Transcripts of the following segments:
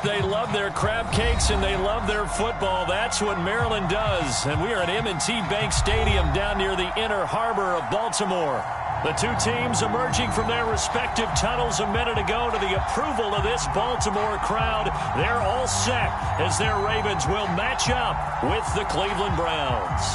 They love their crab cakes and they love their football. That's what Maryland does. And we are at M&T Bank Stadium down near the Inner Harbor of Baltimore. The two teams emerging from their respective tunnels a minute ago to the approval of this Baltimore crowd. They're all set as their Ravens will match up with the Cleveland Browns.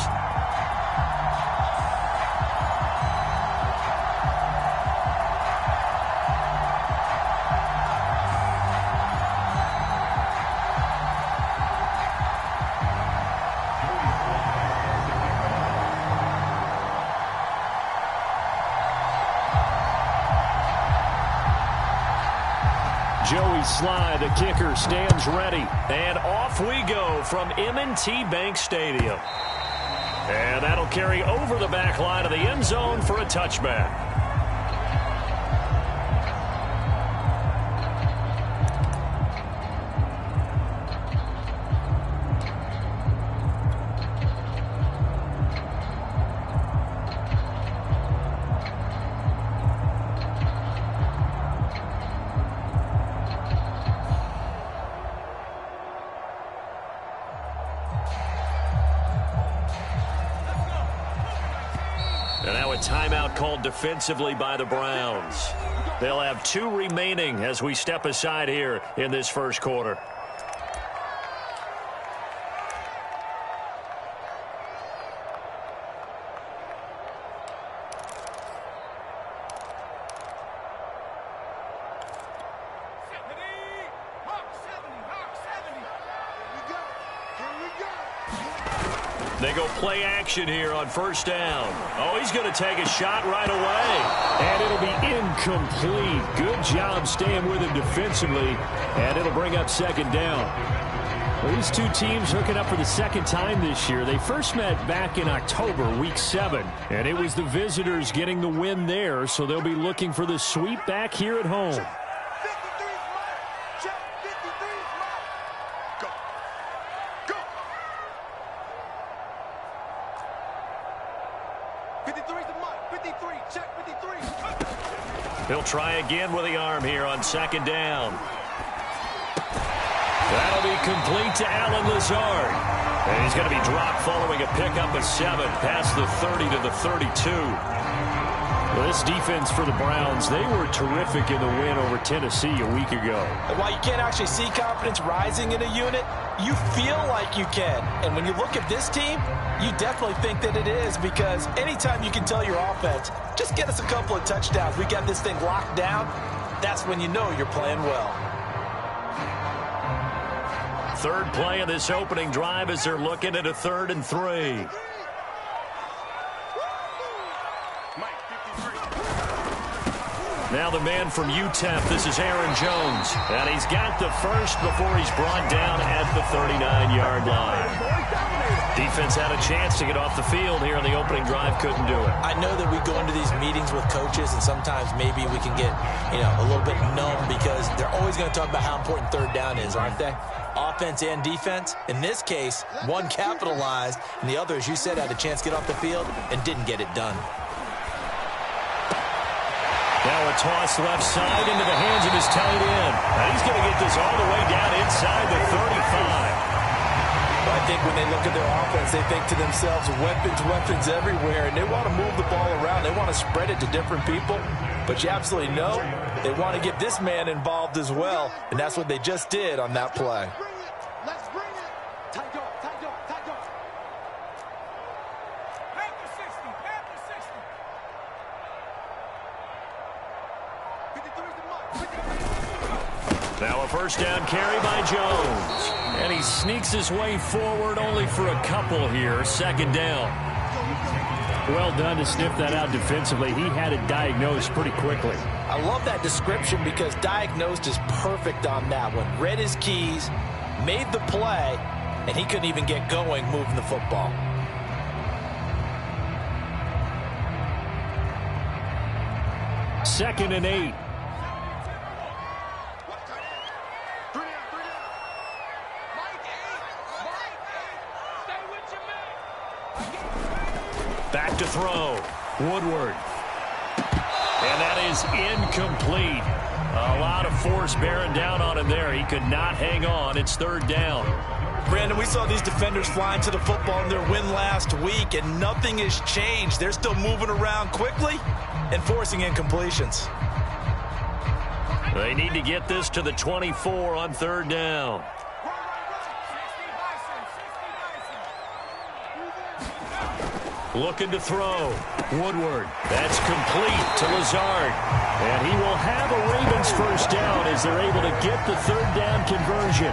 Joey Sly, the kicker, stands ready. And off we go from M&T Bank Stadium. And that'll carry over the back line of the end zone for a touchback. And now a timeout called defensively by the Browns. They'll have 2 remaining as we step aside here in this first quarter. They go play action here on first down. Oh, he's going to take a shot right away. And it'll be incomplete. Good job staying with him defensively. And it'll bring up second down. Well, these two teams hooking up for the second time this year. They first met back in October, week 7. And it was the visitors getting the win there. So they'll be looking for the sweep back here at home. He'll try again with the arm here on second down. That'll be complete to Allen Lazard. And he's going to be dropped following a pickup of 7 past the 30 to the 32. Well, this defense for the Browns, they were terrific in the win over Tennessee a week ago. And while you can't actually see confidence rising in a unit, you feel like you can. And when you look at this team, you definitely think that it is, because anytime you can tell your offense, just get us a couple of touchdowns, we got this thing locked down, that's when you know you're playing well. Third play of this opening drive as they're looking at a 3rd and 3. Now the man from UTEP, this is Aaron Jones. And he's got the first before he's brought down at the 39-yard line. Defense had a chance to get off the field here on the opening drive, couldn't do it. I know that we go into these meetings with coaches, and sometimes maybe we can get, a little bit numb, because they're always going to talk about how important third down is, aren't they? Offense and defense. In this case, one capitalized, and the other, as you said, had a chance to get off the field and didn't get it done. Now a toss left side into the hands of his tight end. And he's going to get this all the way down inside the 35. I think when they look at their offense, they think to themselves, weapons everywhere, and they want to move the ball around. They want to spread it to different people. But you absolutely know they want to get this man involved as well, and that's what they just did on that play. Let's bring it. Tight dog. Panther 60. Now a first down carry by Jones. And he sneaks his way forward only for a couple here. Second down. Well done to sniff that out defensively. He had it diagnosed pretty quickly. I love that description, because diagnosed is perfect on that one. Read his keys, made the play, and he couldn't even get going moving the football. Second and 8. Back to throw. Woodward. And that is incomplete. A lot of force bearing down on him there. He could not hang on. It's third down. Brandon, we saw these defenders flying to the football in their win last week, and nothing has changed. They're still moving around quickly and forcing incompletions. They need to get this to the 24 on third down. Looking to throw. Woodward. That's complete to Lazard. And he will have a Ravens first down as they're able to get the third down conversion.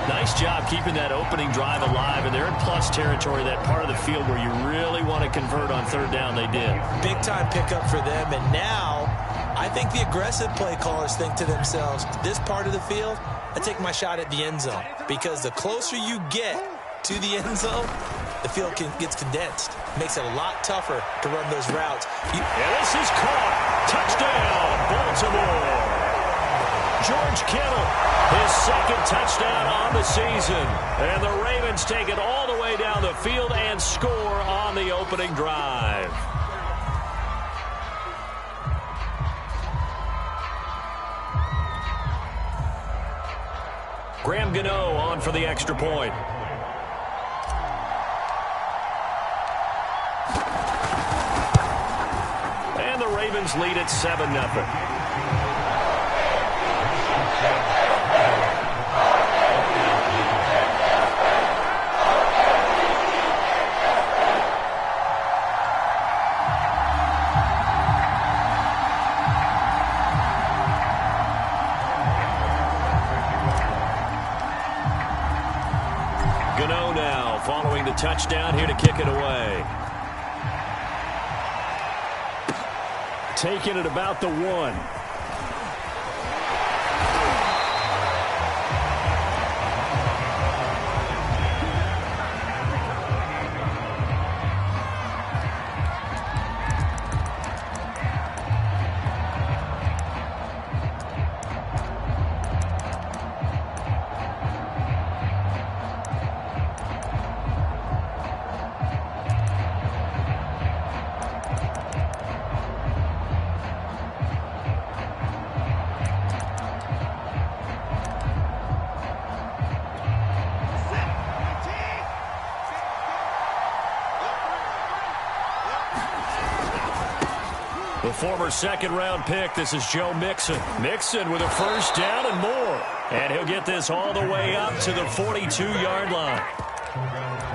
Nice job keeping that opening drive alive, and they're in plus territory, that part of the field where you really want to convert on third down. They did. Big-time pickup for them, and now I think the aggressive play callers think to themselves, this part of the field, I take my shot at the end zone, because the closer you get to the end zone, the field gets condensed. Makes it a lot tougher to run those routes. And this is caught. Touchdown, Baltimore. George Kittle, his second touchdown on the season. And the Ravens take it all the way down the field and score on the opening drive. Graham Gano on for the extra point. And the Ravens lead at 7-0. Gano now following the touchdown here to kick it away. Taking it about the 1. The former second-round pick, this is Joe Mixon. Mixon with a first down and more. And he'll get this all the way up to the 42-yard line.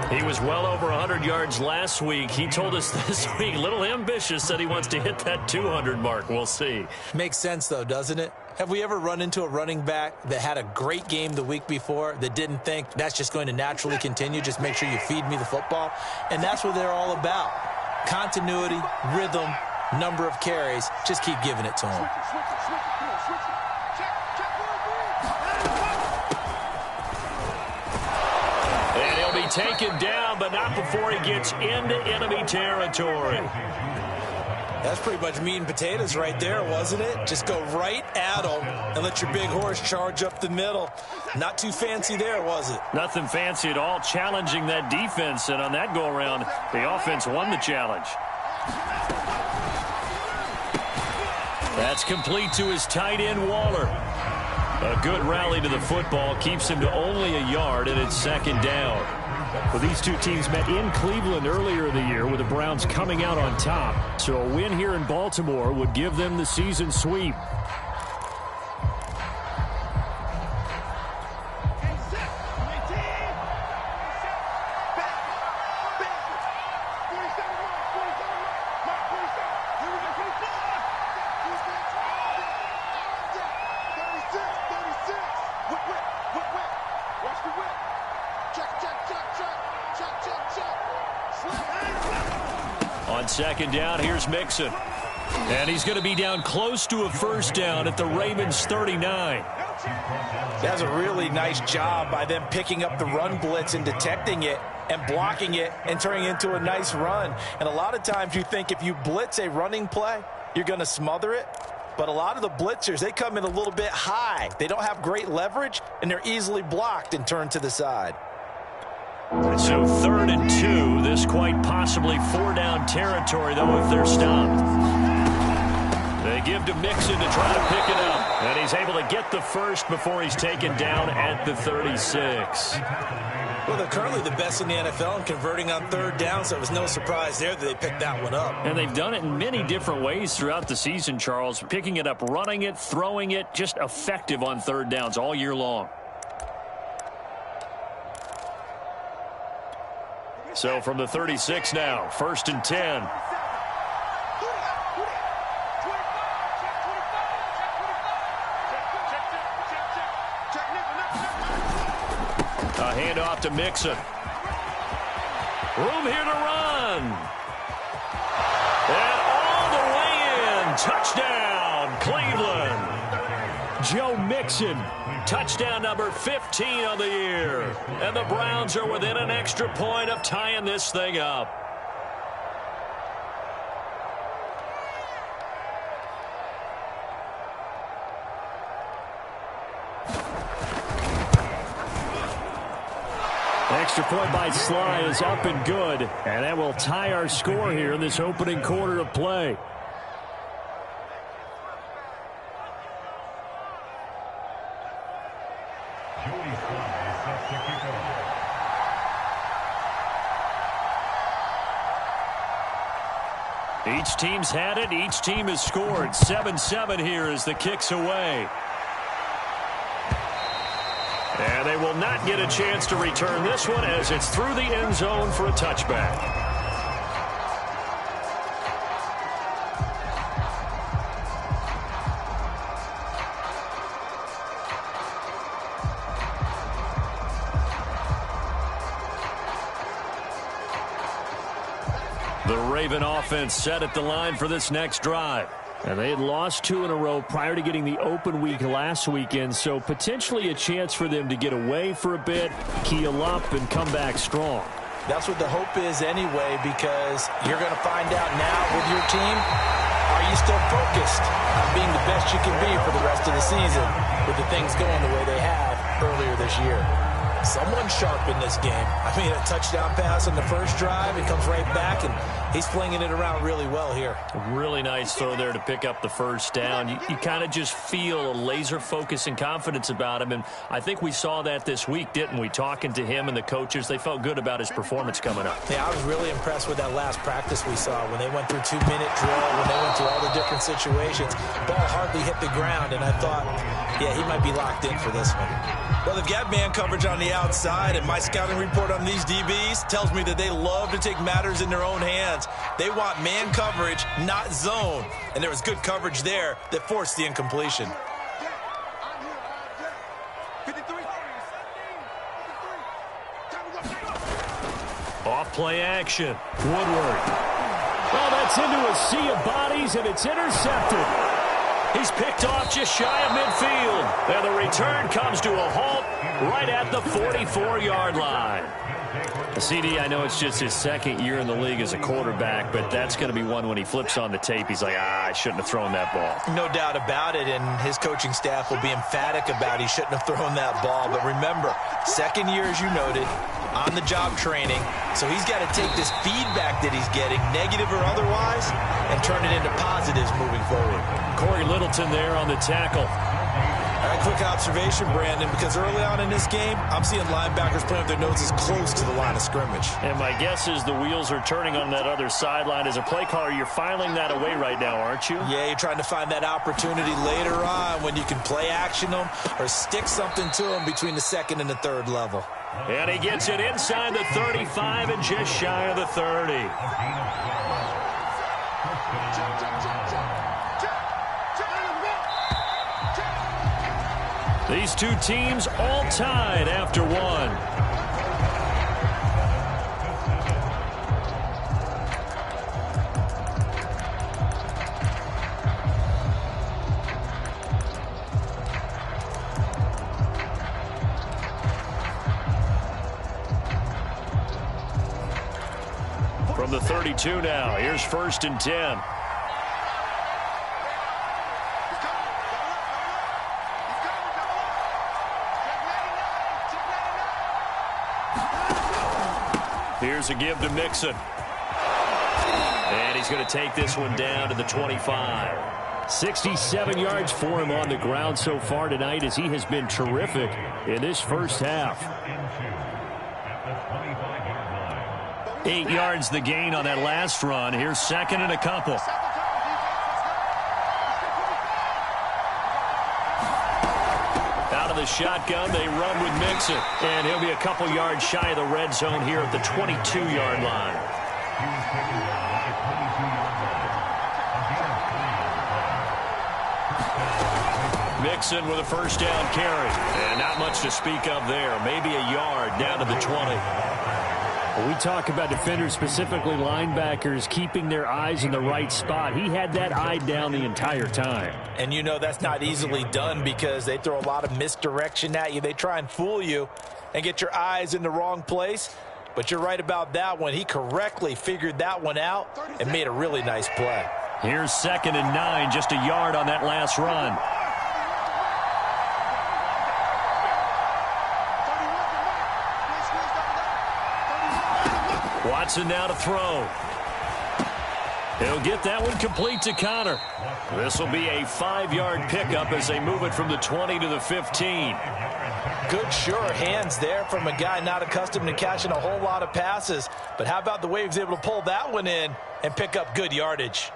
He was well over 100 yards last week. He told us this week, a little ambitious, said he wants to hit that 200 mark. We'll see. Makes sense, though, doesn't it? Have we ever run into a running back that had a great game the week before that didn't think that's just going to naturally continue? Just make sure you feed me the football. And that's what they're all about. Continuity, rhythm, number of carries. Just keep giving it to him. And he'll be taken down, but not before he gets into enemy territory. That's pretty much meat and potatoes right there, wasn't it? Just go right at him and let your big horse charge up the middle. Not too fancy there, was it? Nothing fancy at all, challenging that defense. And on that go-around, the offense won the challenge. That's complete to his tight end, Waller. A good rally to the football keeps him to only a yard, and it's second down. Well, these two teams met in Cleveland earlier in the year with the Browns coming out on top. So a win here in Baltimore would give them the season sweep. On second down, here's Mixon. And he's going to be down close to a first down at the Ravens 39. That's a really nice job by them picking up the run blitz and detecting it and blocking it and turning it into a nice run. And a lot of times you think if you blitz a running play, you're going to smother it. But a lot of the blitzers, they come in a little bit high. They don't have great leverage, and they're easily blocked and turned to the side. So 3rd and 2. This quite possibly 4-down territory, though, if they're stopped. They give to Mixon to try to pick it up. And he's able to get the first before he's taken down at the 36. Well, they're currently the best in the NFL in converting on third down, so it was no surprise there that they picked that one up. And they've done it in many different ways throughout the season, Charles. Picking it up, running it, throwing it, just effective on third downs all year long. So from the 36 now, 1st and 10. A handoff to Mixon. Room here to run. And all the way in. Touchdown, Cleveland. Joe Mixon. Touchdown number 15 on the year. And the Browns are within an extra point of tying this thing up. Extra point by Sly is up and good. And that will tie our score here in this opening quarter of play. Each team's had it. Each team has scored. 7-7 here as the kick's away. And they will not get a chance to return this one as it's through the end zone for a touchback. The Raven offense set at the line for this next drive. And they had lost 2 in a row prior to getting the open week last weekend, so potentially a chance for them to get away for a bit, keel up, and come back strong. That's what the hope is anyway, because you're going to find out now with your team, are you still focused on being the best you can be for the rest of the season with the things going the way they have earlier this year? Someone sharp in this game. I mean, a touchdown pass on the first drive. It comes right back, and he's flinging it around really well here. Really nice throw there to pick up the first down. You kind of just feel a laser focus and confidence about him, and I think we saw that this week, didn't we? Talking to him and the coaches, they felt good about his performance coming up. Yeah, I was really impressed with that last practice we saw when they went through 2-minute drill, when they went through all the different situations. Ball hardly hit the ground, and I thought, yeah, he might be locked in for this one. Well, they've got man coverage on the outside, and my scouting report on these DBs tells me that they love to take matters in their own hands. They want man coverage, not zone. And there was good coverage there that forced the incompletion. Off play action. Woodward. Oh, that's into a sea of bodies, and it's intercepted. He's picked off just shy of midfield. And the return comes to a halt right at the 44-yard line. CD, I know it's just his second year in the league as a quarterback, but that's going to be one when he flips on the tape. He's like, I shouldn't have thrown that ball. No doubt about it, and his coaching staff will be emphatic about he shouldn't have thrown that ball. But remember, second year, as you noted, on-the-job training. So he's got to take this feedback that he's getting, negative or otherwise, and turn it into positives moving forward. Corey Littleton there on the tackle. A quick observation, Brandon, because early on in this game, I'm seeing linebackers playing with their noses close to the line of scrimmage. And my guess is the wheels are turning on that other sideline. As a play caller, you're filing that away right now, aren't you? Yeah, you're trying to find that opportunity later on when you can play action them or stick something to them between the second and the third level. And he gets it inside the 35 and just shy of the 30. These two teams all tied after one. From the 32 now, here's 1st and 10. Here's a give to Mixon. And he's going to take this one down to the 25. 67 yards for him on the ground so far tonight as he has been terrific in this first half. 8 yards the gain on that last run. Here's second and a couple. Out of the shotgun, they run with Mixon. And he'll be a couple yards shy of the red zone here at the 22-yard line. Mixon with a first down carry. And not much to speak of there. Maybe a yard down to the 20. We talk about defenders, specifically linebackers, keeping their eyes in the right spot. He had that eye down the entire time. And you know that's not easily done because they throw a lot of misdirection at you. They try and fool you and get your eyes in the wrong place. But you're right about that one. He correctly figured that one out and made a really nice play. Here's second and 9, just a yard on that last run. Watson now to throw. He'll get that one complete to Connor. This will be a 5-yard pickup as they move it from the 20 to the 15. Good, sure hands there from a guy not accustomed to catching a whole lot of passes. But how about the way he was able to pull that one in and pick up good yardage?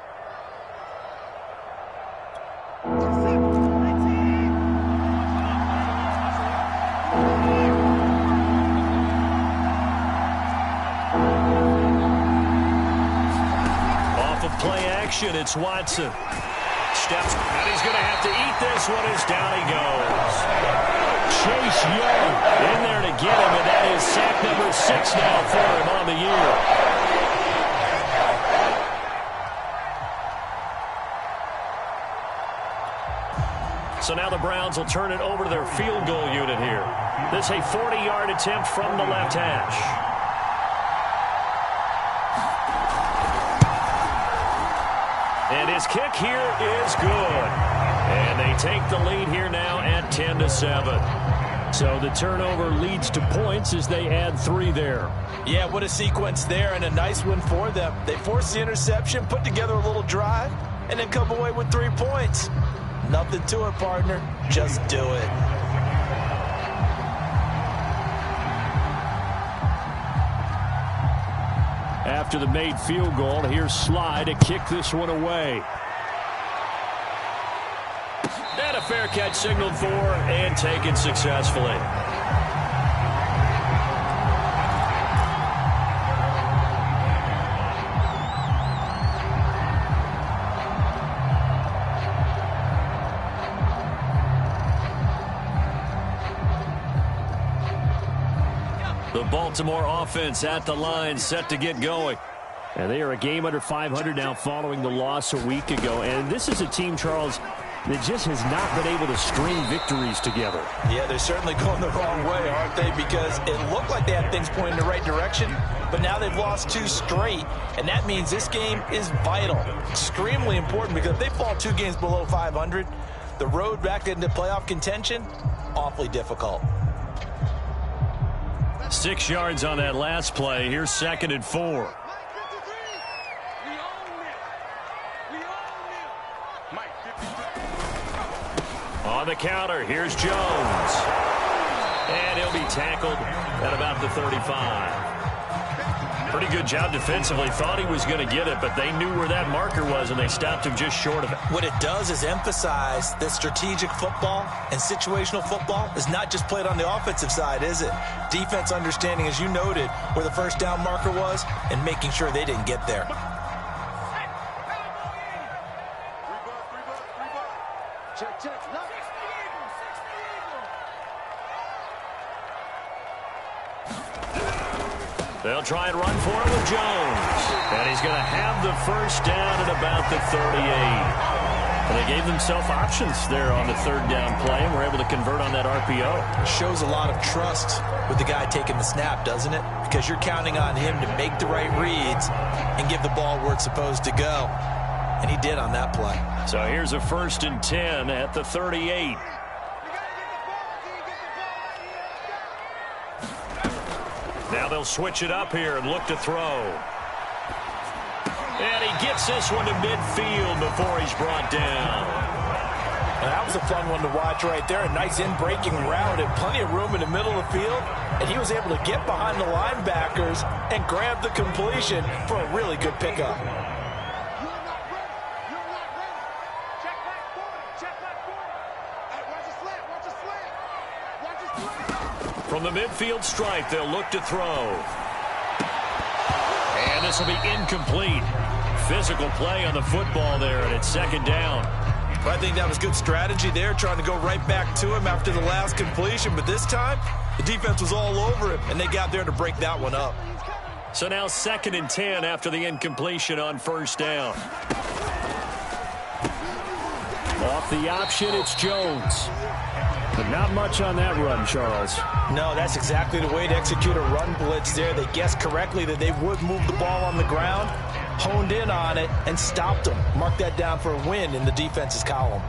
Play action, it's Watson. Steps, and he's going to have to eat this one as down he goes. Chase Young in there to get him, and that is sack number 6 now for him on the year. So now the Browns will turn it over to their field goal unit here. This is a 40-yard attempt from the left hash. And his kick here is good. And they take the lead here now at 10-7. So the turnover leads to points as they add 3 there. Yeah, what a sequence there and a nice one for them. They force the interception, put together a little drive, and then come away with 3 points. Nothing to it, partner. Just do it. After the made field goal, here's Sly to kick this one away. And a fair catch signaled for and taken successfully. The Baltimore offense at the line, set to get going. And they are a game under 500 now following the loss a week ago. And this is a team, Charles, that just has not been able to string victories together. Yeah, they're certainly going the wrong way, aren't they? Because it looked like they had things pointing in the right direction, but now they've lost 2 straight. And that means this game is vital, extremely important, because if they fall 2 games below 500, the road back into playoff contention, awfully difficult. 6 yards on that last play. Here's second and 4. On the counter, here's Jones. And he'll be tackled at about the 35. Pretty good job defensively. Thought he was going to get it, but they knew where that marker was, and they stopped him just short of it. What it does is emphasize that strategic football and situational football is not just played on the offensive side, is it? Defense understanding, as you noted, where the first down marker was and making sure they didn't get there. They'll try and run for it with Jones. And he's going to have the first down at about the 38. And they gave themselves options there on the third down play and were able to convert on that RPO. Shows a lot of trust with the guy taking the snap, doesn't it? Because you're counting on him to make the right reads and give the ball where it's supposed to go. And he did on that play. So here's a 1st and 10 at the 38. Now they'll switch it up here and look to throw. And he gets this one to midfield before he's brought down. And that was a fun one to watch right there. A nice in-breaking route and plenty of room in the middle of the field. And he was able to get behind the linebackers and grab the completion for a really good pickup. From the midfield stripe, they'll look to throw. And this will be incomplete. Physical play on the football there, and it's second down. I think that was good strategy there, trying to go right back to him after the last completion. But this time, the defense was all over him, and they got there to break that one up. So now 2nd and 10 after the incompletion on first down. Off the option, it's Jones. But not much on that run, Charles. No, that's exactly the way to execute a run blitz there. They guessed correctly that they would move the ball on the ground, honed in on it, and stopped them. Mark that down for a win in the defense's column.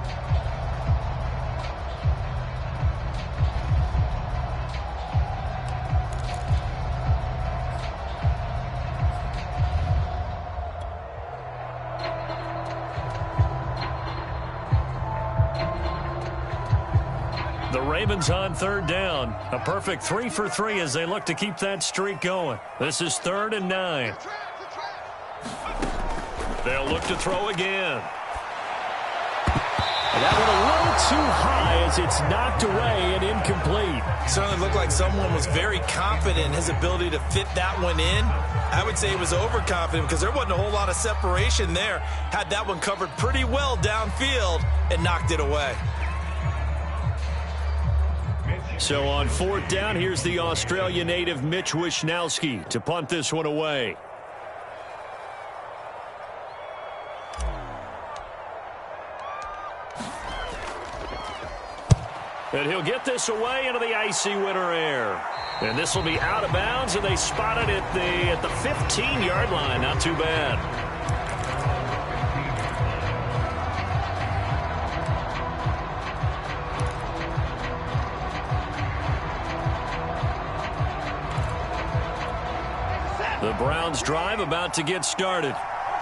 The Ravens on 3rd down. A perfect 3 for 3 as they look to keep that streak going. This is 3rd and 9. They'll look to throw again. And that one a little too high as it's knocked away and incomplete. Certainly looked like someone was very confident in his ability to fit that one in. I would say he was overconfident because there wasn't a whole lot of separation there. Had that one covered pretty well downfield and knocked it away. So on 4th down, here's the Australia native Mitch Wishnowsky to punt this one away. And he'll get this away into the icy winter air. And this will be out of bounds, and they spot it at the 15-yard line. Not too bad. The Browns drive about to get started.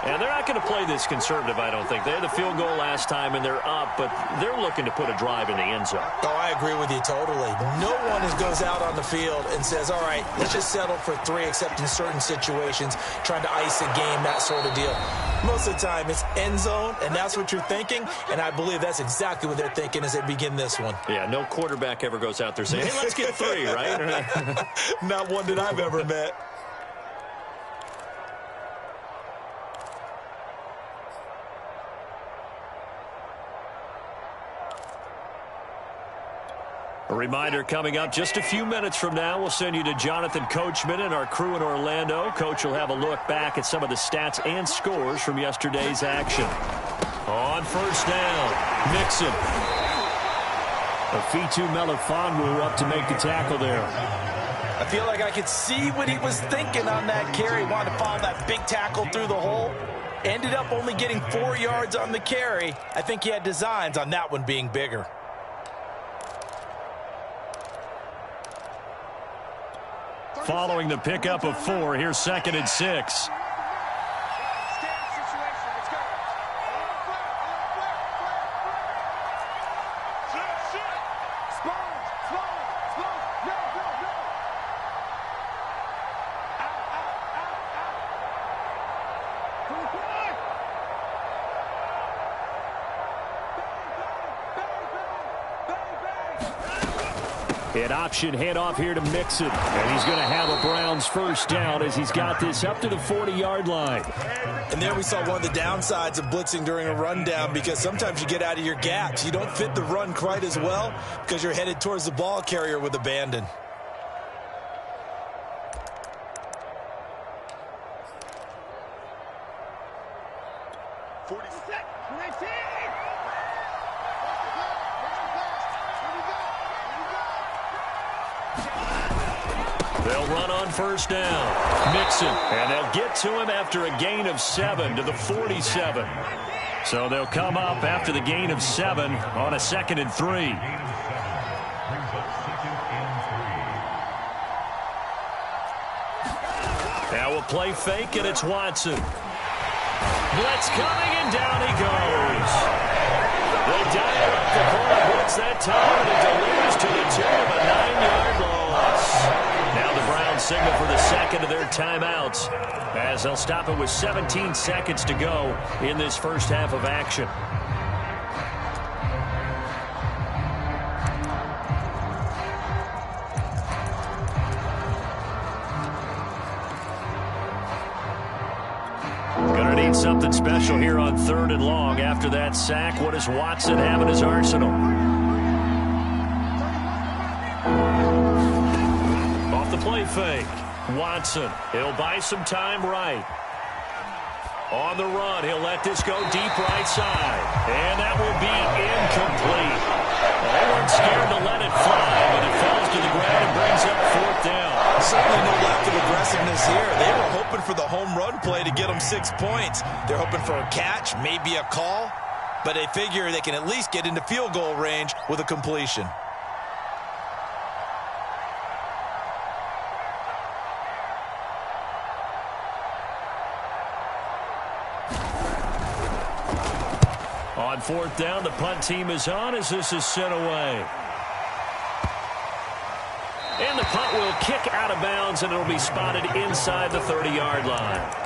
And they're not going to play this conservative, I don't think. They had the field goal last time, and they're up, but they're looking to put a drive in the end zone. Oh, I agree with you totally. No one goes out on the field and says, all right, let's just settle for 3, except in certain situations, trying to ice a game, that sort of deal. Most of the time, it's end zone, and that's what you're thinking, and I believe that's exactly what they're thinking as they begin this one. Yeah, no quarterback ever goes out there saying, hey, let's get 3, right? Not one that I've ever met. A reminder coming up just a few minutes from now, we'll send you to Jonathan Coachman and our crew in Orlando. Coach will have a look back at some of the stats and scores from yesterday's action. On first down, Mixon. Afitu Melifonwu up to make the tackle there. I feel like I could see what he was thinking on that carry. Wanted to follow that big tackle through the hole. Ended up only getting 4 yards on the carry. I think he had designs on that one being bigger. Following the pickup of 4, here's 2nd and 6. An option handoff here to Mixon. And he's going to have a Browns first down as he's got this up to the 40-yard line. And there we saw one of the downsides of blitzing during a rundown, because sometimes you get out of your gaps. You don't fit the run quite as well because you're headed towards the ball carrier with abandon. They'll run on first down. Mixon, and they'll get to him after a gain of 7 to the 47. So they'll come up after the gain of 7 on a 2nd and 3. Now we'll play fake, and it's Watson. Blitz coming, and down he goes. They dial up the corner blitz that time, and it delivers to the tune of a 9-yard loss. Now the Browns signal for the second of their timeouts, as they'll stop it with 17 seconds to go in this first half of action. Gonna need something special here on 3rd and long. After that sack, what does Watson have in his arsenal? Off the play fake. Watson, he'll buy some time right. On the run, he'll let this go deep right side. And that will be incomplete. They weren't scared to let it fly, but it falls to the ground and brings up 4th down. Certainly no lack of aggressiveness here. They were hoping for the home run play to get them 6 points. They're hoping for a catch, maybe a call, but they figure they can at least get into field goal range with a completion. On 4th down, the punt team is on as this is sent away. And the punt will kick out of bounds, and it'll be spotted inside the 30-yard line.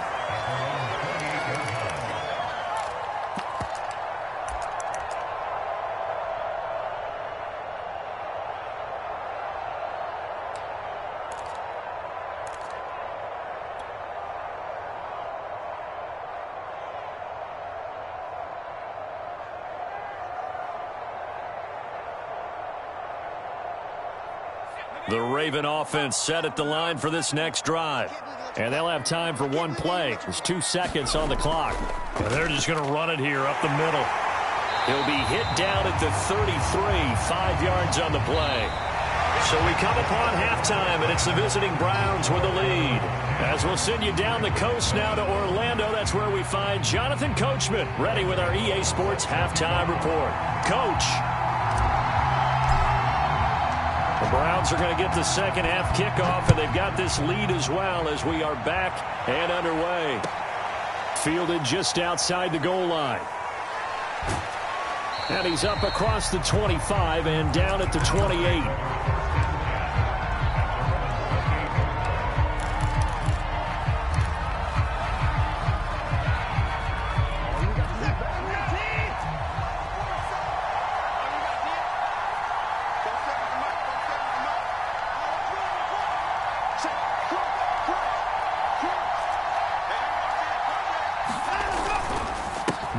The Raven offense set at the line for this next drive. And they'll have time for one play. There's 2 seconds on the clock. And they're just going to run it here up the middle. He'll be hit down at the 33, 5 yards on the play. So we come upon halftime, and it's the visiting Browns with the lead. As we'll send you down the coast now to Orlando, that's where we find Jonathan Coachman, ready with our EA Sports halftime report. Coach. The Browns are going to get the second half kickoff, and they've got this lead as well as we are back and underway. Fielded just outside the goal line. And he's up across the 25 and down at the 28.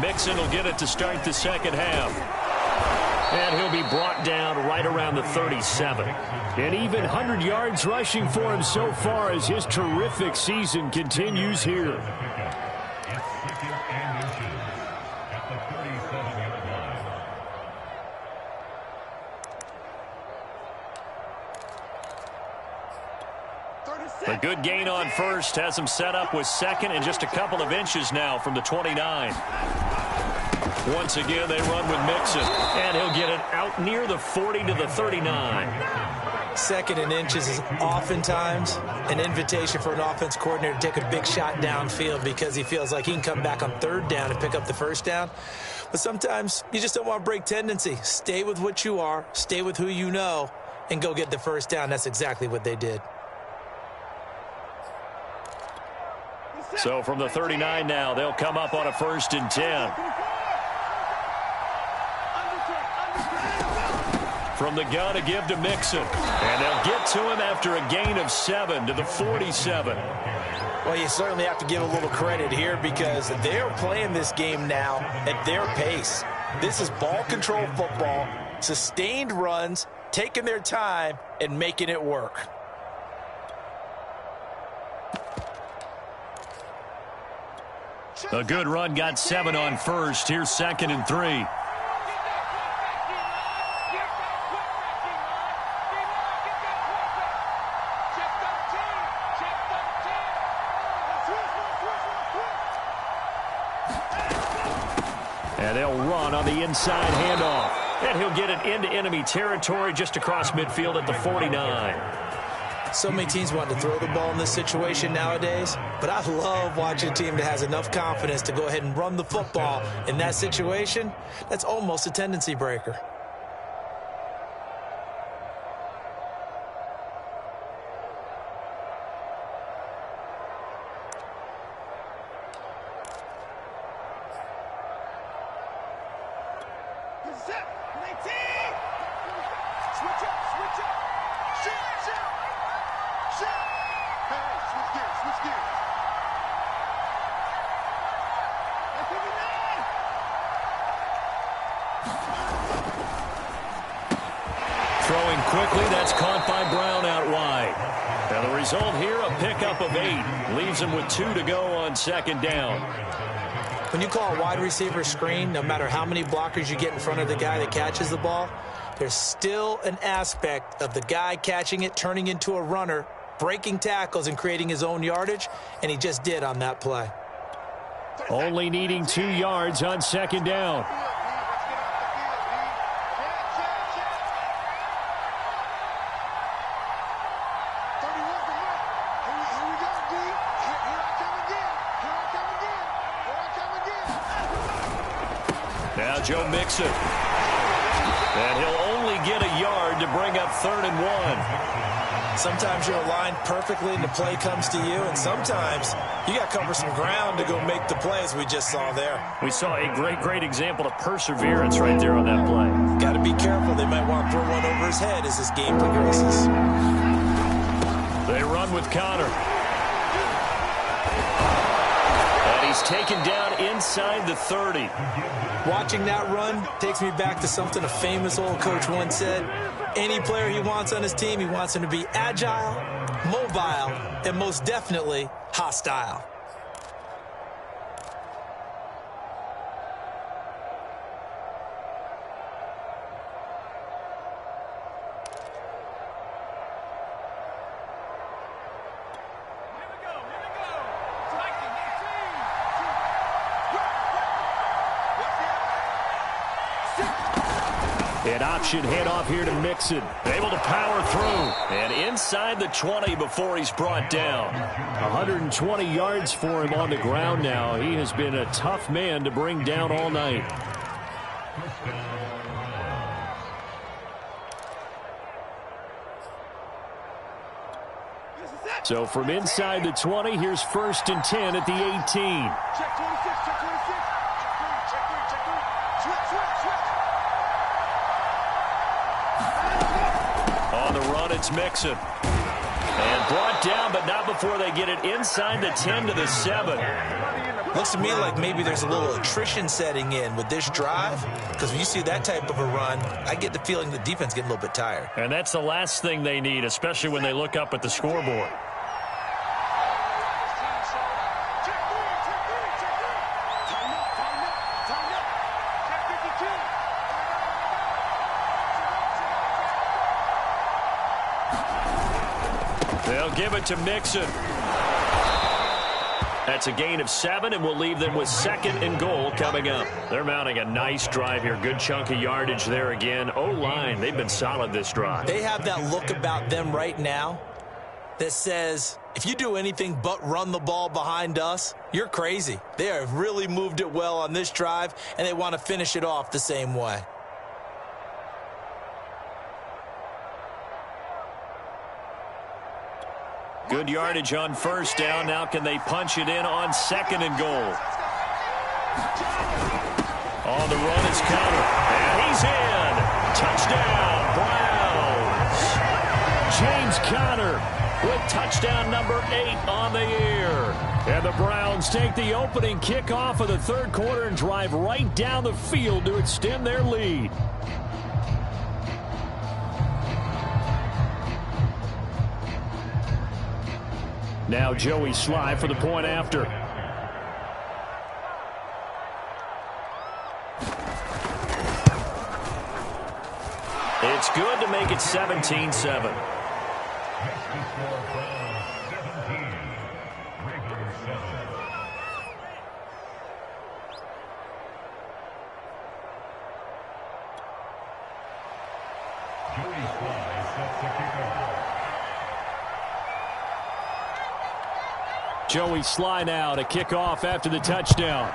Mixon will get it to start the second half. And he'll be brought down right around the 37. An even 100 yards rushing for him so far as his terrific season continues here. A good gain on first has him set up with second and just a couple of inches now from the 29. Once again, they run with Mixon, and he'll get it out near the 40 to the 39. Second and inches is oftentimes an invitation for an offense coordinator to take a big shot downfield because he feels like he can come back on 3rd down and pick up the 1st down. But sometimes you just don't want to break tendency. Stay with what you are, stay with who you know, and go get the 1st down. That's exactly what they did. So from the 39 now, they'll come up on a 1st and 10. From the gun to give to Mixon. And they'll get to him after a gain of 7 to the 47. Well, you certainly have to give a little credit here because they're playing this game now at their pace. This is ball control football, sustained runs, taking their time, and making it work. A good run got 7 on first. Here's 2nd and 3. And they'll run on the inside handoff. And he'll get it into enemy territory just across midfield at the 49. So many teams want to throw the ball in this situation nowadays, but I love watching a team that has enough confidence to go ahead and run the football in that situation. That's almost a tendency breaker. Throwing quickly, that's caught by Brown out wide. And the result here, a pickup of 8. Leaves him with 2 to go on second down. When you call a wide receiver screen, no matter how many blockers you get in front of the guy that catches the ball, there's still an aspect of the guy catching it, turning into a runner, breaking tackles and creating his own yardage, and he just did on that play. Only needing 2 yards on second down. Now Joe Mixon. And he'll only get a yard to bring up 3rd and 1. Sometimes you're aligned perfectly and the play comes to you, and sometimes you got to cover some ground to go make the play, as we just saw there. We saw a great example of perseverance right there on that play. Got to be careful. They might want to throw one over his head as this game progresses. They run with Connor. And he's taken down inside the 30. Watching that run takes me back to something a famous old coach once said. Any player he wants on his team, he wants him to be agile, mobile, and most definitely hostile. An option handoff here to Mixon. Able to power through. And inside the 20 before he's brought down. 120 yards for him on the ground now. He has been a tough man to bring down all night. So from inside the 20, here's 1st and 10 at the 18. Check 26, check 26. Check 3, check 3. Switch. On the run, it's Mixon. And brought down, but not before they get it inside the 10 to the 7. Looks to me like maybe there's a little attrition setting in with this drive, because when you see that type of a run, I get the feeling the defense getting a little bit tired. And that's the last thing they need, especially when they look up at the scoreboard. They'll give it to Mixon. That's a gain of 7, and we'll leave them with 2nd and goal coming up. They're mounting a nice drive here. Good chunk of yardage there again. O-line, they've been solid this drive. They have that look about them right now that says, if you do anything but run the ball behind us, you're crazy. They have really moved it well on this drive, and they want to finish it off the same way. Good yardage on 1st down. Now can they punch it in on 2nd and goal? On the run is Connor. And he's in. Touchdown, Browns. James Conner with touchdown number 8 on the year. And the Browns take the opening kickoff of the 3rd quarter and drive right down the field to extend their lead. Now Joey Sly for the point after. It's good to make it 17-7. Joey Sly now to kick off after the touchdown.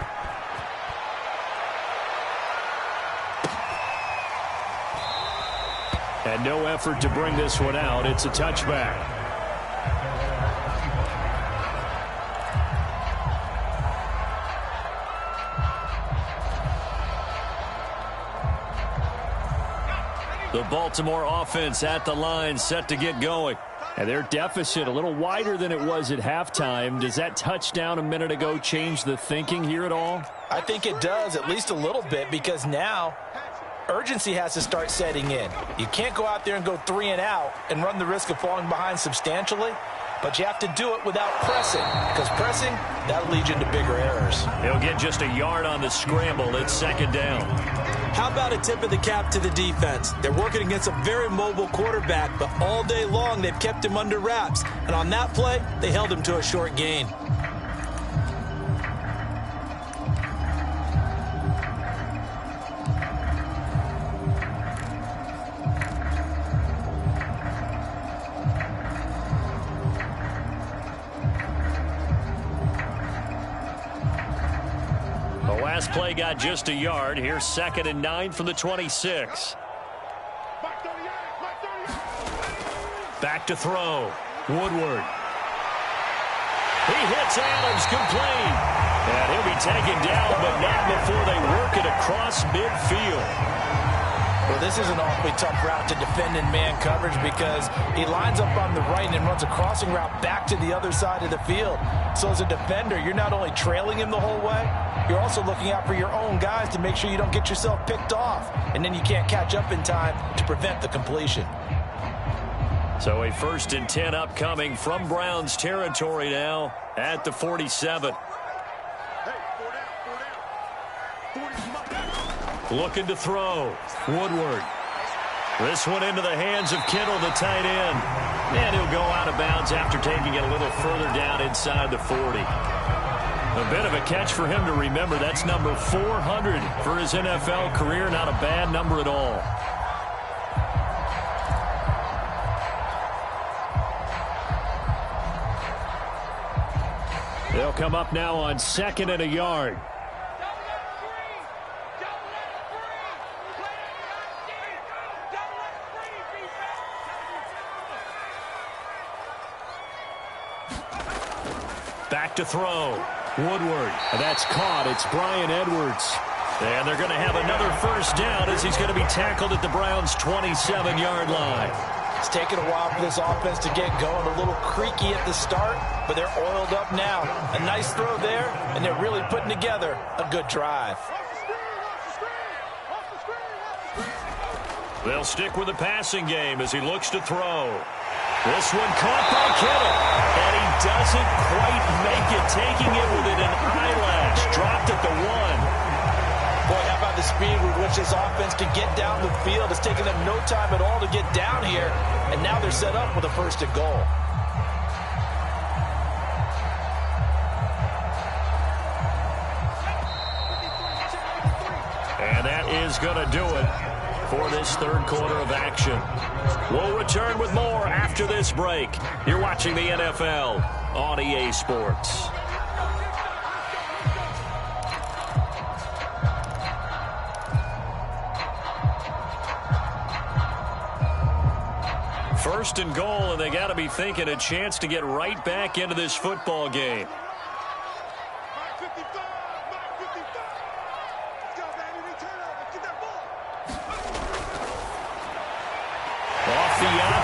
And no effort to bring this one out. It's a touchback. The Baltimore offense at the line, set to get going. And their deficit a little wider than it was at halftime. Does that touchdown a minute ago change the thinking here at all? I think it does, at least a little bit, because now urgency has to start setting in. You can't go out there and go 3 and out and run the risk of falling behind substantially, but you have to do it without pressing, because pressing, that'll lead you into bigger errors. He'll get just a yard on the scramble. It's second down. How about a tip of the cap to the defense? They're working against a very mobile quarterback, but all day long they've kept him under wraps. And on that play, they held him to a short gain. Play got just a yard. Here's 2nd and 9 from the 26. Back to throw. Woodward. He hits Adams, complete. And he'll be taken down, but not before they work it across midfield. Well, this is an awfully tough route to defend in man coverage because he lines up on the right and runs a crossing route back to the other side of the field. So as a defender, you're not only trailing him the whole way, you're also looking out for your own guys to make sure you don't get yourself picked off. And then you can't catch up in time to prevent the completion. So a 1st and 10 upcoming from Browns territory now at the 47. Looking to throw. Woodward. This one into the hands of Kittle, the tight end. And he'll go out of bounds after taking it a little further down inside the 40. A bit of a catch for him to remember. That's number 400 for his NFL career. Not a bad number at all. They'll come up now on 2nd and a yard. Back to throw. Woodward. That's caught. It's Bryan Edwards. And they're going to have another 1st down as he's going to be tackled at the Browns' 27-yard line. It's taken a while for this offense to get going. A little creaky at the start, but they're oiled up now. A nice throw there, and they're really putting together a good drive. They'll stick with the passing game as he looks to throw. This one caught by Kittle, and he doesn't quite make it, taking it within an eyelash. Dropped at the 1. Boy, how about the speed with which this offense can get down the field? It's taken them no time at all to get down here, and now they're set up with a 1st and goal. And that is going to do it for this 3rd quarter of action. We'll return with more after this break. You're watching the NFL on EA Sports. First and goal, and they got to be thinking a chance to get right back into this football game.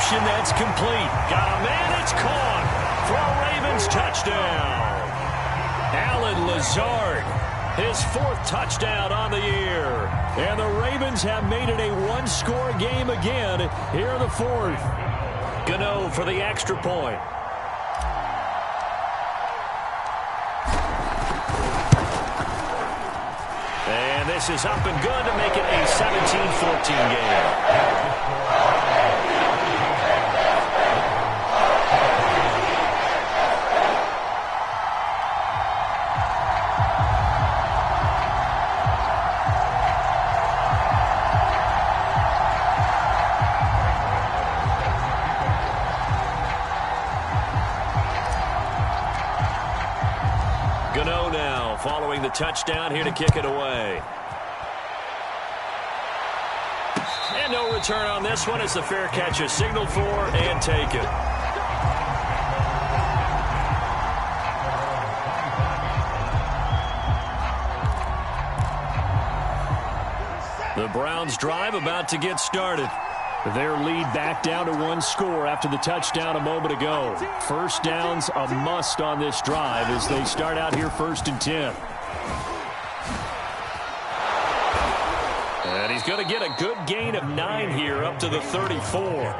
That's complete. Got a man. It's caught for a Ravens touchdown. Allen Lazard, his 4th touchdown on the year. And the Ravens have made it a 1-score game again here in the 4th. Gano for the extra point. And this is up and good to make it a 17-14 game. Gano now following the touchdown here to kick it away. And no return on this one as the fair catch is signaled for and taken. The Browns drive about to get started. Their lead back down to 1 score after the touchdown a moment ago. First down's a must on this drive as they start out here 1st and 10. And he's going to get a good gain of 9 here up to the 34.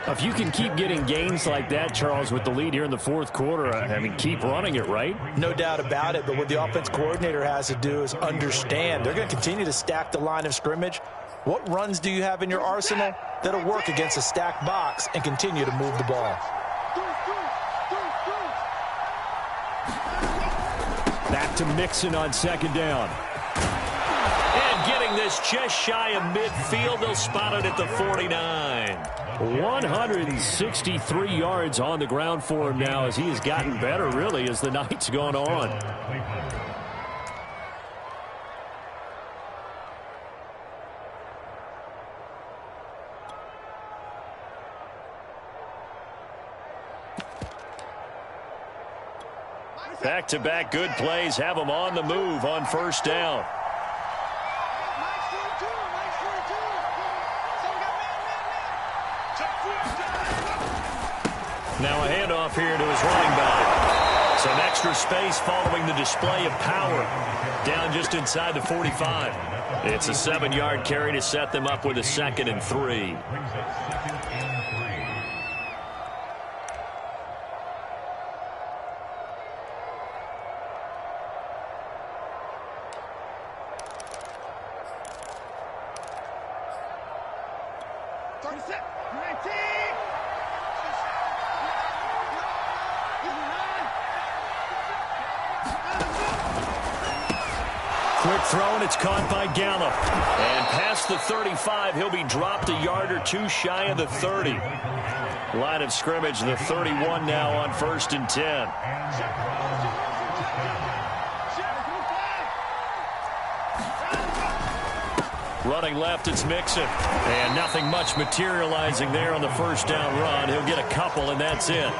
If you can keep getting gains like that, Charles, with the lead here in the 4th quarter, I mean, keep running it, right? No doubt about it, but what the offense coordinator has to do is understand. They're going to continue to stack the line of scrimmage. What runs do you have in your arsenal that'll work against a stacked box and continue to move the ball? Back to Mixon on 2nd down. And getting this just shy of midfield, they'll spot it at the 49. 163 yards on the ground for him now as he has gotten better, really, as the night's gone on. Back-to-back good plays have them on the move on 1st down. Now a handoff here to his running back. Some extra space following the display of power. Down just inside the 45. It's a 7-yard carry to set them up with a 2nd and 3. Quick throw, and it's caught by Gallup. And past the 35, he'll be dropped a yard or 2 shy of the 30. Line of scrimmage, the 31 now on 1st and 10. Running left, it's Mixon. And nothing much materializing there on the 1st down run. He'll get a couple, and that's it.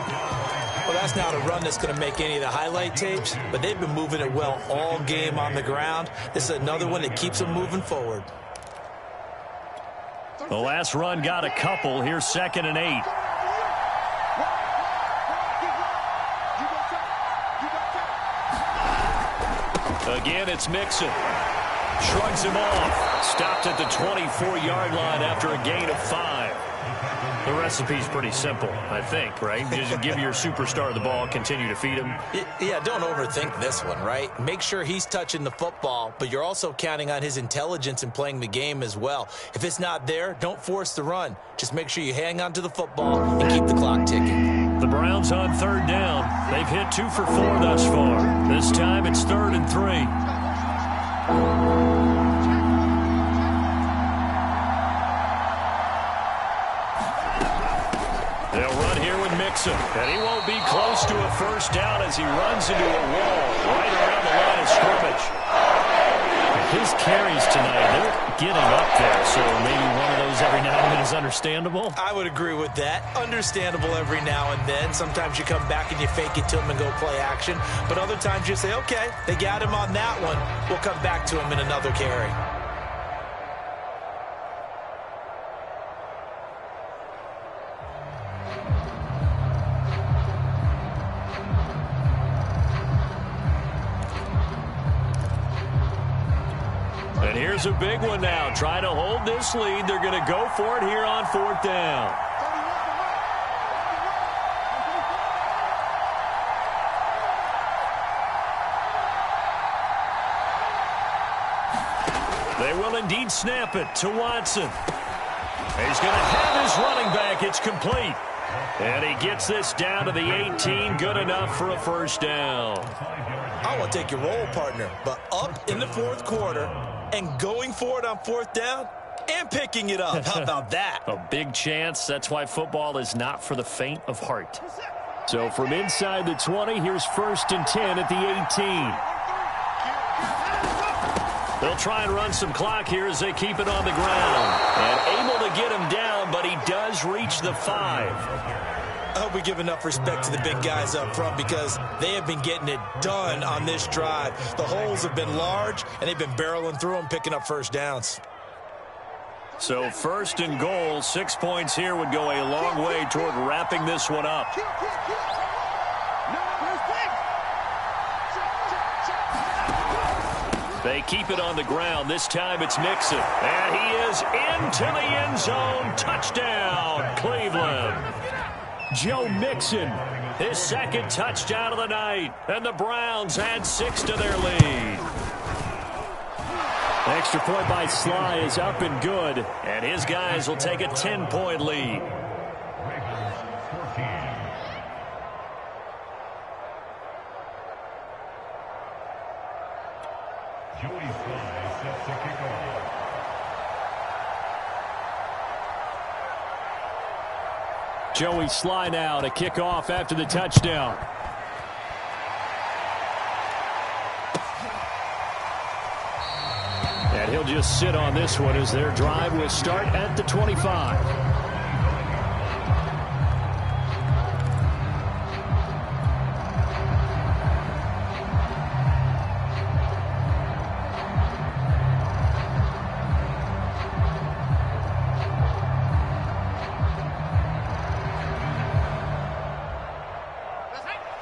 Well, that's not a run that's going to make any of the highlight tapes, but they've been moving it well all game on the ground. This is another one that keeps them moving forward. The last run got a couple. Here's 2nd and 8. Again, it's Mixon. Shrugs him off. Stopped at the 24-yard line after a gain of 5. The recipe's pretty simple, I think, right? Just give your superstar the ball, continue to feed him. Yeah, don't overthink this one, right? Make sure he's touching the football, but you're also counting on his intelligence in playing the game as well. If it's not there, don't force the run. Just make sure you hang on to the football and keep the clock ticking. The Browns on 3rd down. They've hit 2 for 4 thus far. This time it's 3rd and 3. They'll run here with Mixon, and he won't be close to a 1st down as he runs into a wall right around the line of scrimmage. His carries tonight, they're getting up there, so maybe one of those every now and then is understandable. I would agree with that. Understandable every now and then. Sometimes you come back and you fake it to him and go play action, but other times you say, okay, they got him on that one. We'll come back to him in another carry. And here's a big one now. Trying to hold this lead. They're going to go for it here on 4th down. They will indeed snap it to Watson. He's going to have his running back. It's complete. And he gets this down to the 18. Good enough for a 1st down. I want to take your role, partner, but up in the 4th quarter and going for it on 4th down and picking it up. How about that? A big chance. That's why football is not for the faint of heart. So from inside the 20, here's 1st and 10 at the 18. They'll try and run some clock here as they keep it on the ground. And able to get him down, but he does reach the 5. I hope we give enough respect to the big guys up front because they have been getting it done on this drive. The holes have been large, and they've been barreling through them, picking up first downs. So 1st and goal, 6 points here would go a long way toward wrapping this one up. They keep it on the ground. This time it's Mixon. And he is into the end zone. Touchdown, Cleveland. Joe Mixon. His 2nd touchdown of the night. And the Browns add 6 to their lead. Extra point by Sly is up and good. And his guys will take a 10-point lead. Joey Sly sets the kickoff. Joey Sly now to kick off after the touchdown. And he'll just sit on this one as their drive will start at the 25.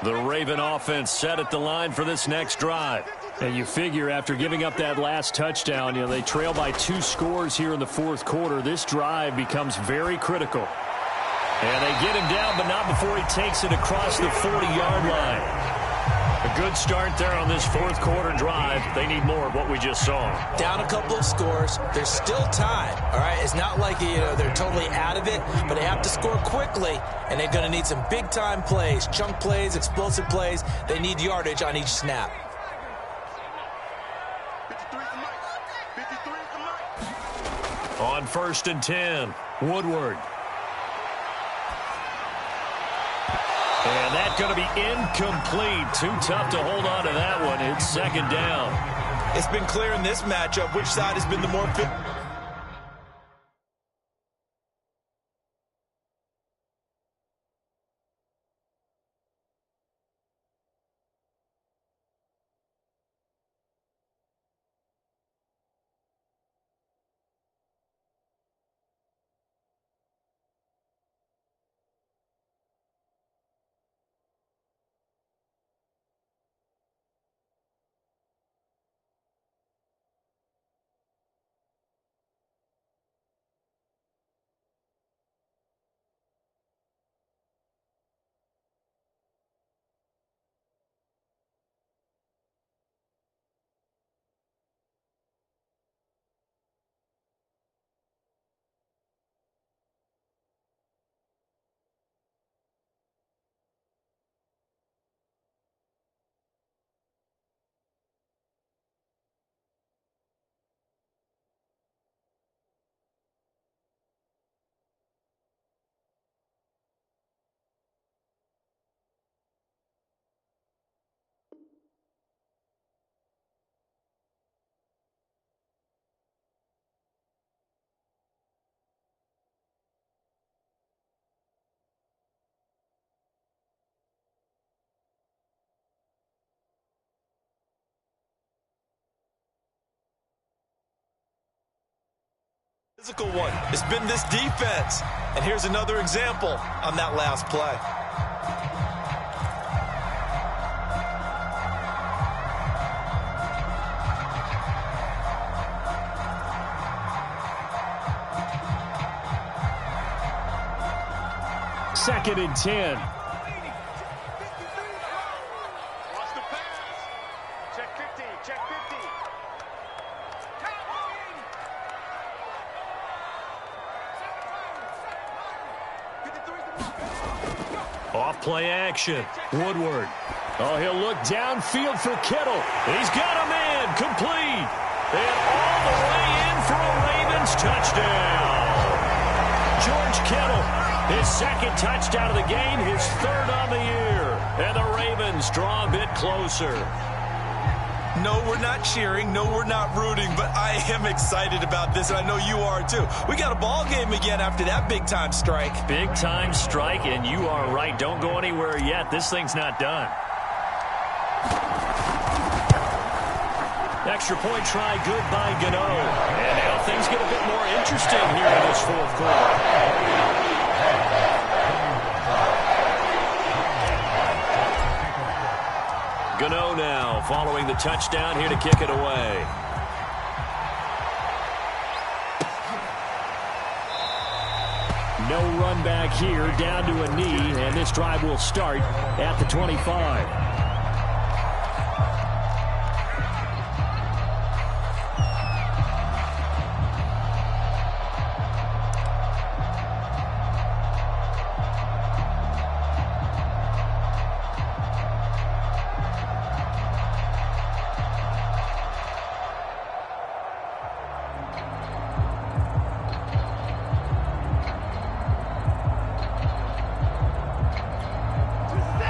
The Raven offense set at the line for this next drive. And you figure after giving up that last touchdown, they trail by 2 scores here in the 4th quarter. This drive becomes very critical. And they get him down, but not before he takes it across the 40-yard line. A good start there on this 4th quarter drive. They need more of what we just saw. Down a couple of scores. There's still time, all right? It's not like they're totally out of it, but they have to score quickly, and they're going to need some big-time plays, chunk plays, explosive plays. They need yardage on each snap. On 1st and 10, Woodward. And that's going to be incomplete. Too tough to hold on to that one. It's 2nd down. It's been clear in this matchup which side has been the more fit. Physical one. It's been this defense. And here's another example on that last play. Second and 10. Watch the pass. Check 50. Check 50. Off play action. Woodward. Oh, he'll look downfield for Kittle. He's got a man complete. And all the way in for a Ravens touchdown. George Kittle His second touchdown of the game, his third on the year. And the Ravens draw a bit closer. No, we're not cheering. No, we're not rooting. But I am excited about this, and I know you are too. We got a ball game again after that big-time strike. Big-time strike, and you are right. Don't go anywhere yet. This thing's not done. Extra point try, good by Gano. And now things get a bit more interesting here in this fourth quarter. Gano now following the touchdown here to kick it away. No run back here, down to a knee, and this drive will start at the 25.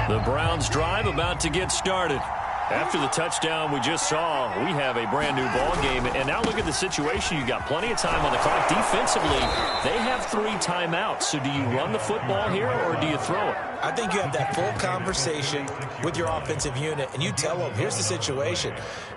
The Browns drive about to get started. After the touchdown we just saw, we have a brand new ball game. And now look at the situation. You got plenty of time on the clock. Defensively, they have 3 timeouts. So do you run the football here or do you throw it? I think you have that full conversation with your offensive unit, and you tell them, here's the situation.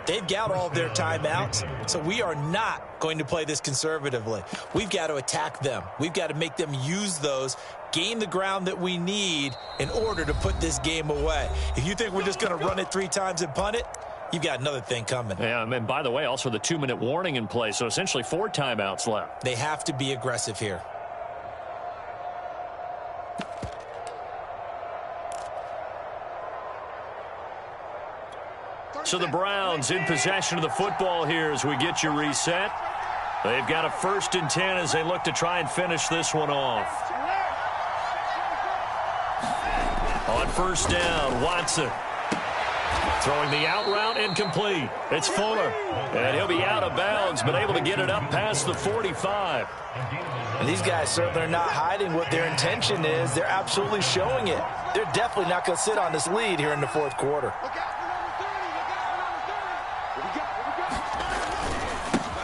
They've got all of their timeouts, so we are not going to play this conservatively. We've got to attack them. We've got to make them use those, gain the ground that we need in order to put this game away. If you think we're just going to run it 3 times and punt it, you've got another thing coming. Yeah, and by the way, also the 2-minute warning in play, so essentially 4 timeouts left. They have to be aggressive here. So the Browns in possession of the football here as we get you reset. They've got a 1st and 10 as they look to try and finish this one off. On 1st down, Watson. Throwing the out route incomplete. It's Fuller. And he'll be out of bounds, but able to get it up past the 45. And these guys certainly are not hiding what their intention is. They're absolutely showing it. They're definitely not going to sit on this lead here in the 4th quarter.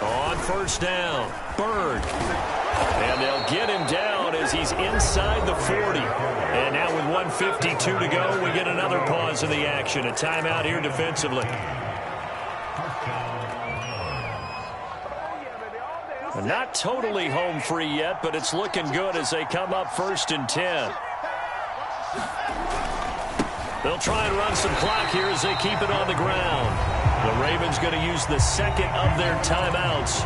On 1st down, Bird. And they'll get him down as he's inside the 40. And now with 1:52 to go, we get another pause in the action. A timeout here defensively. Not totally home free yet, but it's looking good as they come up 1st and 10. They'll try and run some clock here as they keep it on the ground. The Ravens going to use the 2nd of their timeouts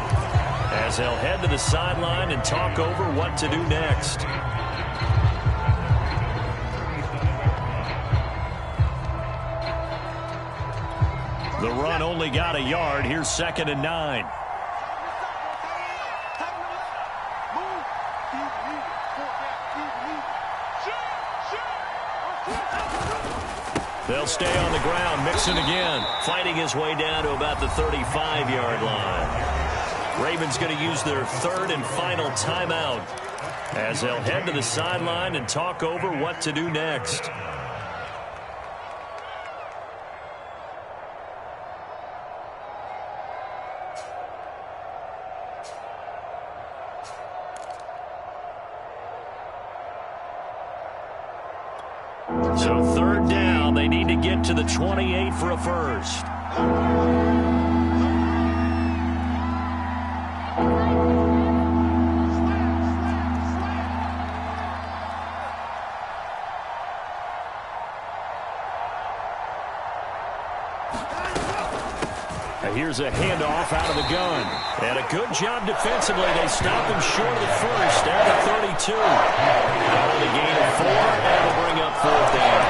as they'll head to the sideline and talk over what to do next. The run only got a yard. Here's 2nd and 9. They'll stay on the ground. Mixon again, fighting his way down to about the 35-yard line. Ravens going to use their 3rd and final timeout as they'll head to the sideline and talk over what to do next. So 3rd down, they need to get to the 28 for a first. Here's a handoff out of the gun. And a good job defensively. They stop him short of the first at the 32. Now the gain of 4, and will bring up 4th down.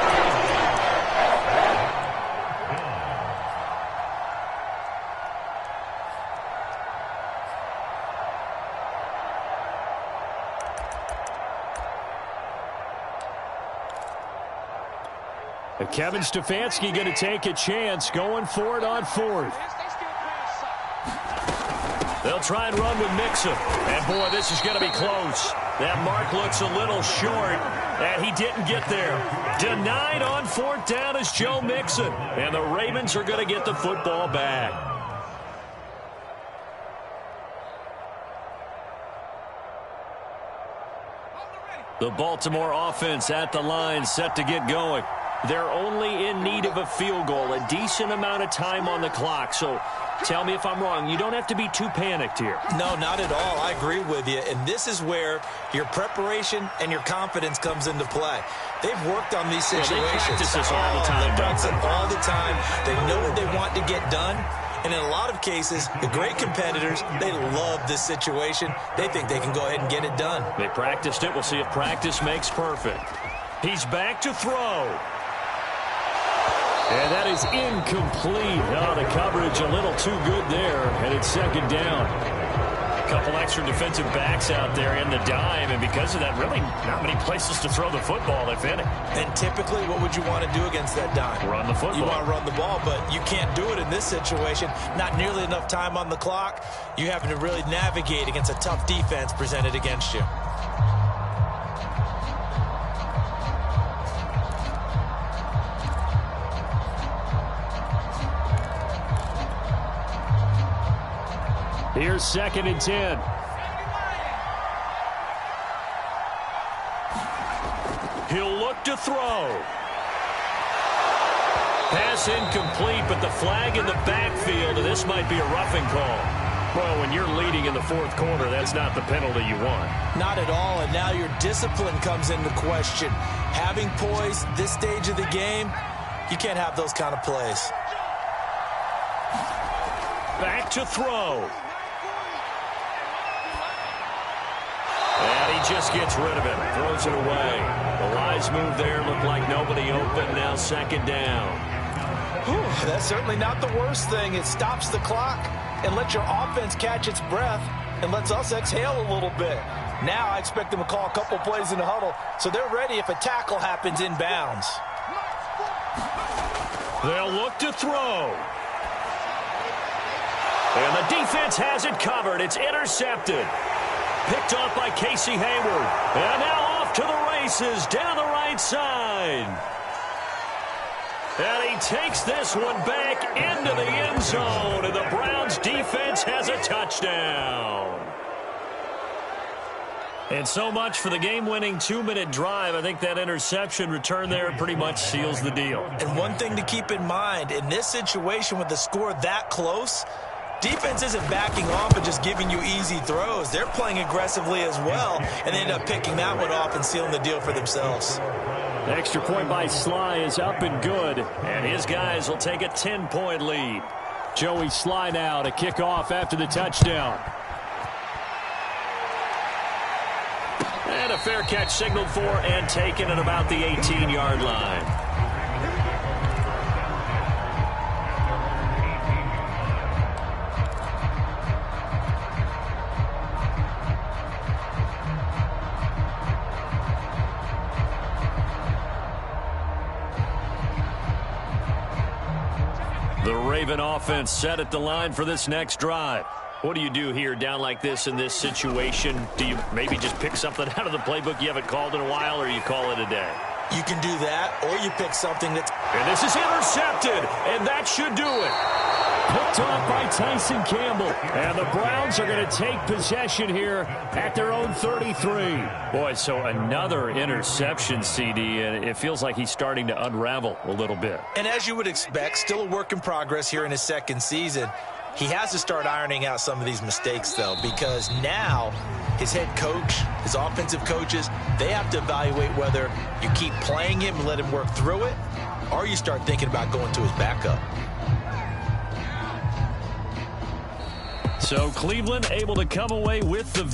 Kevin Stefanski going to take a chance, going for it on 4th. They'll try and run with Mixon. And, boy, this is going to be close. That mark looks a little short, and he didn't get there. Denied on 4th down is Joe Mixon, and the Ravens are going to get the football back. The Baltimore offense at the line, set to get going. They're only in need of a field goal, a decent amount of time on the clock. So tell me if I'm wrong. You don't have to be too panicked here. No, not at all. I agree with you. And this is where your preparation and your confidence comes into play. They've worked on these situations. They practice this all the time. They practice it all the time. They know what they want to get done. And in a lot of cases, the great competitors, they love this situation. They think they can go ahead and get it done. They practiced it. We'll see if practice makes perfect. He's back to throw. And that is incomplete. Oh, the coverage a little too good there, and it's 2nd down. A couple extra defensive backs out there in the dime, and because of that, really not many places to throw the football, if any. And typically, what would you want to do against that dime? Run the football. You want to run the ball, but you can't do it in this situation. Not nearly enough time on the clock. You having to really navigate against a tough defense presented against you. Here's 2nd and 10. He'll look to throw. Pass incomplete, but the flag in the backfield, and this might be a roughing call. Well, when you're leading in the 4th quarter, that's not the penalty you want. Not at all, and now your discipline comes into question. Having poise this stage of the game, you can't have those kind of plays. Back to throw. And he just gets rid of it, throws it away. The Lions move there, look like nobody open, now 2nd down. Whew, that's certainly not the worst thing. It stops the clock and lets your offense catch its breath and lets us exhale a little bit. Now I expect them to call a couple plays in the huddle, so they're ready if a tackle happens inbounds. They'll look to throw. And the defense has it covered. It's intercepted. Picked off by Casey Hayward. And now off to the races down the right side. And he takes this one back into the end zone. And the Browns defense has a touchdown. And so much for the game-winning 2-minute drive. I think that interception return there pretty much seals the deal. And one thing to keep in mind, in this situation with the score that close, defense isn't backing off and just giving you easy throws. They're playing aggressively as well, and they end up picking that one off and sealing the deal for themselves. The extra point by Sly is up and good, and his guys will take a 10-point lead. Joey Sly now to kick off after the touchdown. And a fair catch signaled for and taken at about the 18-yard line. The Raven offense set at the line for this next drive. What do you do here down like this in this situation? Do you maybe just pick something out of the playbook you haven't called in a while, or you call it a day? You can do that, or you pick something that's... And this is intercepted, and that should do it. Picked off by Tyson Campbell. And the Browns are going to take possession here at their own 33. Boy, so another interception, CD, and it feels like he's starting to unravel a little bit. And as you would expect, still a work in progress here in his 2nd season. He has to start ironing out some of these mistakes, though, because now his head coach, his offensive coaches, they have to evaluate whether you keep playing him and let him work through it, or you start thinking about going to his backup. So Cleveland able to come away with the